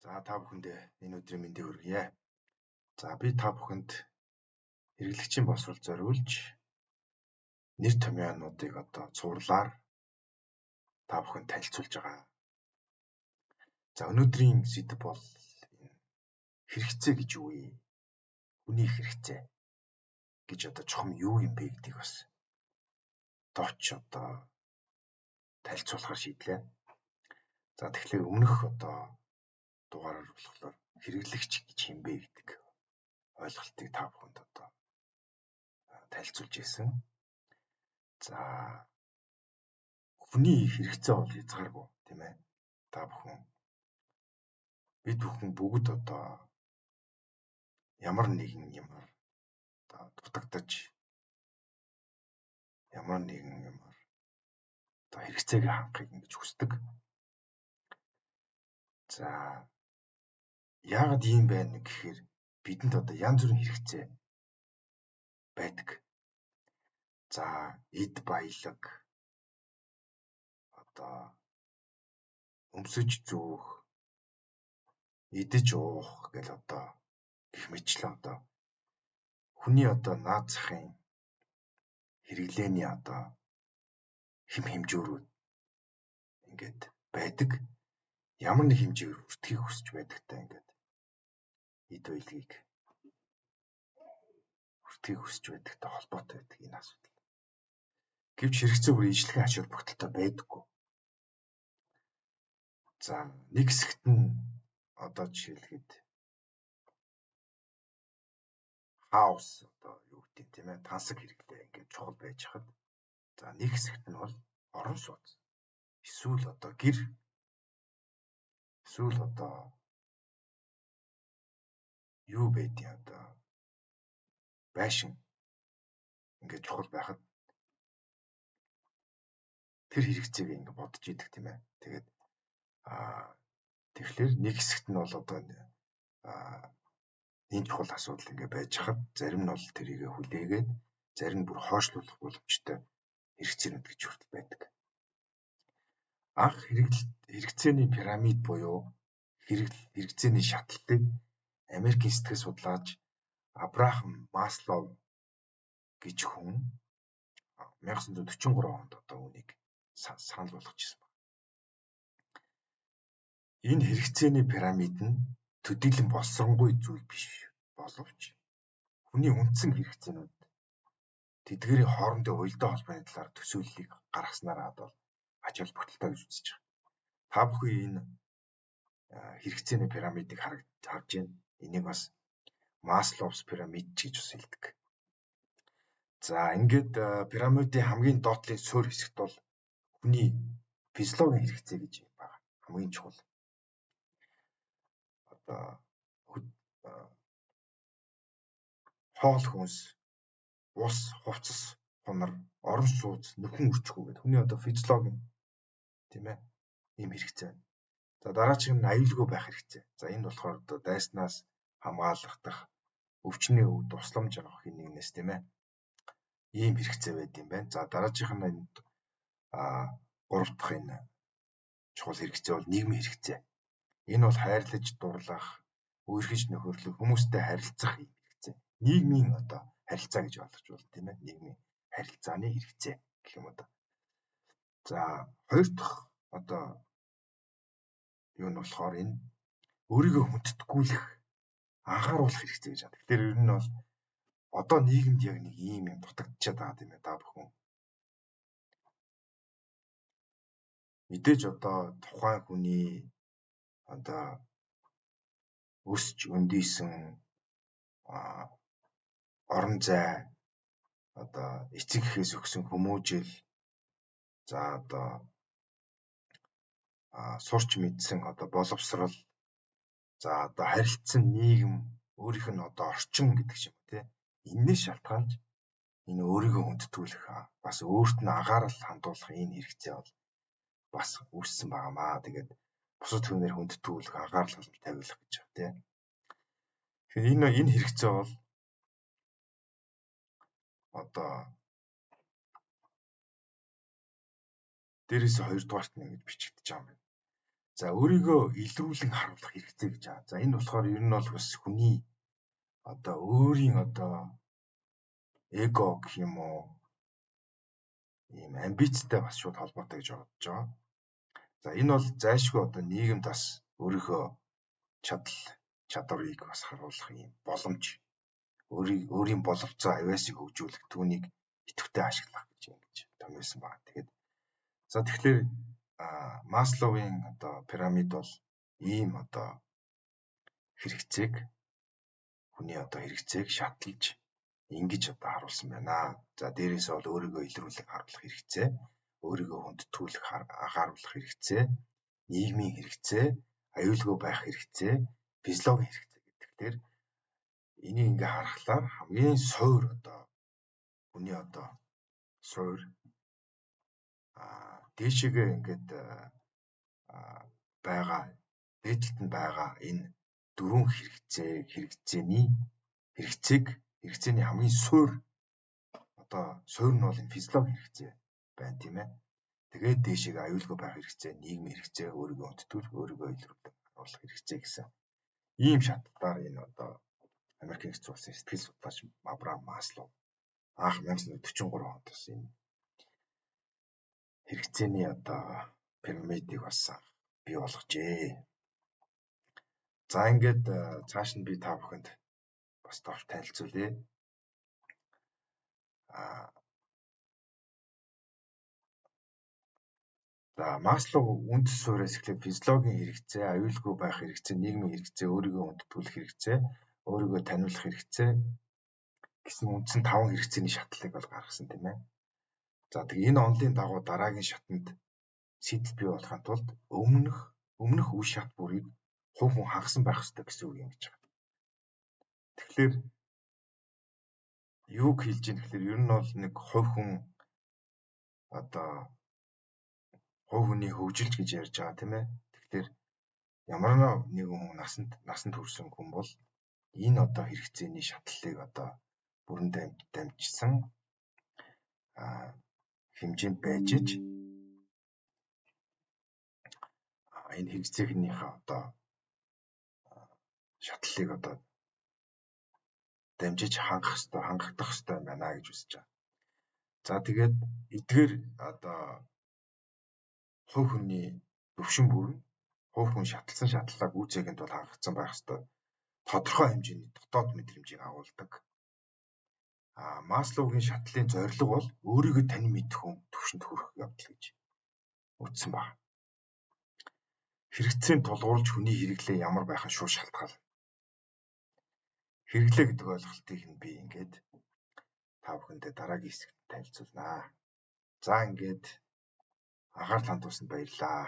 За та бүхэндээ энэ өдрийн мэндийг хүргье. За би та бүхэнд хэрэглэгчийн боловсрол зориулж нэр томьёонуудыг цуурлаар та бүхэнд танилцуулж байгаа. За өнөөдрийн сэдэв бол хэрэгцээ гэж юу вэ? Хүний хэрэгцээ гэж чухам юу юм бэ гэдгийг бас товч танилцуулахар шийдлээ. За тэгэхээр өмнөх дугаараар болохоор хэрэглэгч гэж юм бэ гэдэг ойлголтыг та бүхэнд танилцуулж ирсэн. За хүний хэрэгцээ бол хязгааргүй тийм ээ. Та бүхэн бид бүхэн бүгд ямар нэгэн юмар дутагдаж ямар нэгэн юмар хэрэгцээг хангахыг ингэж хүсдэг. За яагаад ийм байна гэхээр бидэнд янз бүрийн хэрэгцээ байдаг. За эд баялаг өмсөж зүүх, идэж уух гэл гэх мэтлэн хүний наад захын хэрэглээний хэм хэмжүүрүүд ингээд байдаг. Ямар нэг хэмжээгээр хүртэхийг хүсэж байдагтай ингээд эд баялагийг хүртэхийг хүсэж байдагтай холбоотой байдаг энэ асуудал. Гэвч хэрэгцээ бүр ижлэхэн ач холбогдолтой байдаггүй. За нэг хэсэгт нь жишээлхэд хаус юу гэдэг тийм ээ тансаг хэрэглээ ингээд чухал байж хад. За нэг хэсэгт нь бол орон сууц. Эсвэл гэр эсвэл юу байдیں۔ Байшин ингээд чухал байхад тэр хэрэгцээг ингээд бодож идэг тийм ээ. Тэгээд тэгэхээр нэг хэсэгт нь бол энэ чухал асуудал ингээд байж хад зарим нь бол тэрийг хүлээгээд зарим нь бүр хойшлуулах боломжтой хэрэгцээнүүд гэж хүртэл байдаг. Анх хэрэгцээний пирамид буюу хэрэгцээний шатлалыг Америкийн сэтгэл судлаач Абрахам Маслоу гэж хүн 1943 онд үүнийг санал болгочихсон байна. Энэ хэрэгцээний пирамид нь төдийлөн болсонгүй зүйл биш боловч хүний үндсэн хэрэгцээнүүд тэдгээрийн хоорондын уялдаа холбооны талаар төсөөллийг гаргаснараа бол ач холбогдолтой гэж үзэж байгаа. Та бүхэн энэ хэрэгцээний пирамидыг харж байна. Энийг бас Маслоус пирамид гэж бас хэлдэг. За ингээд пирамидын хамгийн доотлын суурь хэсэгт бол хүний физиологийн хэрэгцээ гэж байна. Хамгийн чухал. Хоол хүнс, ус, хувцас, хунар, орон сууц, нөхөн үрчхүү гэдэг хүний физиологийн тийм ээ ийм хэрэгцээ байна. За дараачих нь аюулгүй байх хэрэгцээ. За энэ болохоор дайснаас хамгаалах дах өвчний өв тусламж авах хин нэгнээс тийм ээ ийм хэрэгцээ байд юм байна. За дараачих нь энэ гурав дахь энэ чухал хэрэгцээ бол нийгмийн хэрэгцээ. Энэ бол хайрлаж дурлах, үерхэж нөхөрлөх, хүмүүстэй харилцах юм хэрэгцээ. Нийгмийн харилцаа гэж ойлгож байна тийм ээ. Нийгмийн харилцааны хэрэгцээ гэх юм . За хоёр дахь юу нь болохоор энэ өөрийгөө хүндэтгүүлэх, анхааруулах хэрэгцээ гэж байна. Тэгэхээр ер нь бол нийгэмд яг нэг ийм юм дутагдчихад байгаа тийм ээ та бүхэн. Мэдээж тухайн хүний өсч өндийсэн орон зай эцэг эхээс өгсөн хүмүүжил за сурч мэдсэн боловсрал за харилцсан нийгэм өөрийнх нь орчин гэдэг юм тийм энэс шалтгаалж энэ өөрийгөө хүндэтгүүлэх бас өөрт нь анхаарал хандуулах энэ хэрэгцээ бол бас үүссэн байнамаа. Тэгээд бусад хүнээр хүндэтгүүлэх, анхаарал тавиулах гэж байна тийм. Тэгэхээр энэ хэрэгцээ бол дээрээс хоёрдугаарт нь ингэж бичигдэж байгаа юм байна. За өөрийгөө илрүүлэн харуулах хэрэгтэй гэж байгаа. За энэ болохоор ер нь бол бас хүний одоо өөрийн одоо эго гэх юм уу ийм амбицтай бас шууд холбоотой гэж бодож байгаа. За энэ бол зайлшгүй одоо нийгэмд бас өөрийнхөө чадварыг бас харуулах юм боломж. Өөрийн боловцоо авиасыг хөгжүүлэх, түүнийг идэвхтэй ашиглах гэж ингэж томьёосон байна. Тэгэхээр Масловын одоо пирамид бол ийм одоо хүний одоо хэрэгцээг шатлж ингэж одоо харуулсан байна. За дээрээсээ бол өөрийгөө илрүүлэн харуулах хэрэгцээ, өөрийгөө хүндэтгэүүлэх харуулах хэрэгцээ, нийгмийн хэрэгцээ, аюулгүй байх хэрэгцээ, физиологийн хэрэгцээ гэдэгтэр энийг ингээ харахаар хамгийн суур одоо хүний одоо суур дээшээгээ ингээд байгаа дээдлэлтэнд байгаа энэ дөрвөн хэрэгцээний хамгийн суур нь бол энэ физиологи хэрэгцээ байна тийм ээ. Тэгээд дээшээгээ аюулгүй байх хэрэгцээ, нийгмийн хэрэгцээ, өөрийгөө хүндэтгэх, өөрийгөө илрүүлэх харуулах хэрэгцээ гэсэн ийм шатлалаар энэ одоо Америк нэгдсэн улсын сэтгэл судлаач Абрахам Маслоу анх 1943 онд бас энэ хэрэгцээний одоо пирамидыг бас бий болгожээ. За ингээд цааш нь би та бүхэнд бас товч танилцуулъя. За Маслоу үндэс суураас эхлээд физиологийн хэрэгцээ, аюулгүй байх хэрэгцээ, нийгмийн хэрэгцээ, өөрийгөө хүндэтгэх хэрэгцээ, өөрийгөө таниулах хэрэгцээ гэсэн үндсэн 5 хэрэгцээний шатлалыг бол гаргасан тийм ээ. За тэгээ энэ онолын дагуу дараагийн шатанд сэтэл бий болохын тулд өмнөх үе шат бүрийг хувь хүн хагасан байх ёстой гэсэн үг юм гэж байна. Тэгэхээр юуг хэлж ийн гэхээр ер нь бол нэг хувь хүн одоо хувь хүний хөгжилч гэж ярьж байгаа тийм ээ. Тэгэхээр ямар нэгэн хүн насанд хүрсэн хүн бол энэ одоо хэрэгцээний шатлалыг одоо бүрэн дамжсан хэмжээнд байж иж энэ хэрэгцээгнийхээ одоо шатлалыг одоо дамжиж хангагдах ёстой байна гэж үзэж байгаа. За тэгээд эдгээр одоо хувь хүний өвшин бүрэн хувь хүн шатлсан шатлалаа гүйцээхэнд бол хангагдсан байх ёстой. Тодорхой хэмжээний дотоод мэдрэмжийг агуулдаг. Маслоугийн шатлалын зорилго бол өөрийгөө танин мэдэх хүн түвшинд хүрэх явдал гэж үзсэн байна. Хэрэгцээнд тулгуурлаж хүний хэрэглээ ямар байх нь шууд шалтгаална. Хэрэглээ гэдэг ойлголтыг нь би ингээд та бүхэндээ дараагийн хэсэгт танилцуулнаа. За ингээд анхаарал хандуулсанд баярлалаа.